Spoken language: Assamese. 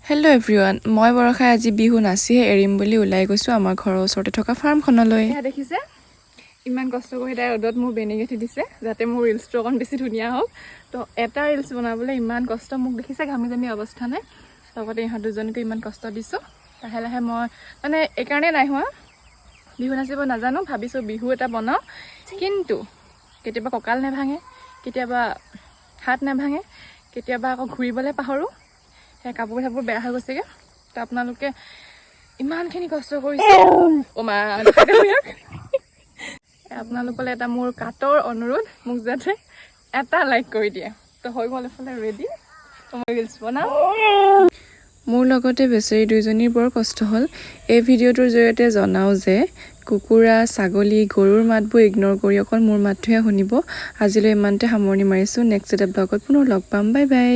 হেল্ল' এভৰিৱান, মই বৰষাই আজি বিহু নাচিহে এৰিম বুলি ওলাই গৈছোঁ আমাৰ ঘৰৰ ওচৰতে থকা ফাৰ্মখনলৈ। এয়া দেখিছে ইমান কষ্ট কৰি তাই ৰ'দত মোৰ বেনিগেঠি দিছে যাতে মোৰ ৰিলছটো অকণ বেছি ধুনীয়া হওক। তো এটা ৰিলছ বনাবলৈ ইমান কষ্ট, মোক দেখিছে ঘামি জামি অৱস্থা নাই। লগতে ইহঁত দুজনীকো ইমান কষ্ট দিছোঁ। লাহে লাহে মই মানে এইকাৰণে নাই হোৱা, বিহু নাচিব নাজানো, ভাবিছোঁ বিহু এটা বনাওঁ। কিন্তু কেতিয়াবা কঁকাল নেভাঙে, কেতিয়াবা হাত নেভাঙে, কেতিয়াবা আকৌ ঘূৰিবলৈ পাহৰোঁ। সেই কাপোৰ চাপোৰ বেয়া হৈ গৈছেগৈ। তো আপোনালোকে ইমানখিনি কষ্ট কৰিছে, আপোনালোকলৈ এটা মোৰ কাটৰ অনুৰোধ, মোক যাতে এটা লাইক কৰি দিয়ে। তো হৈ গ'ল এফালে ৰেডি, তো মই ৰিলছ বনাম। মোৰ লগতে বেচেৰী দুইজনীৰ বৰ কষ্ট হ'ল। এই ভিডিঅ'টোৰ জৰিয়তে জনাওঁ যে কুকুৰা, ছাগলী, গৰুৰ মাতবোৰ ইগন'ৰ কৰি অকল মোৰ মাতটোহে শুনিব। আজিলৈ ইমানতে সামৰণি মাৰিছোঁ। নেক্সট এটা ব্লগত পুনৰ লগ পাম। Bye bye.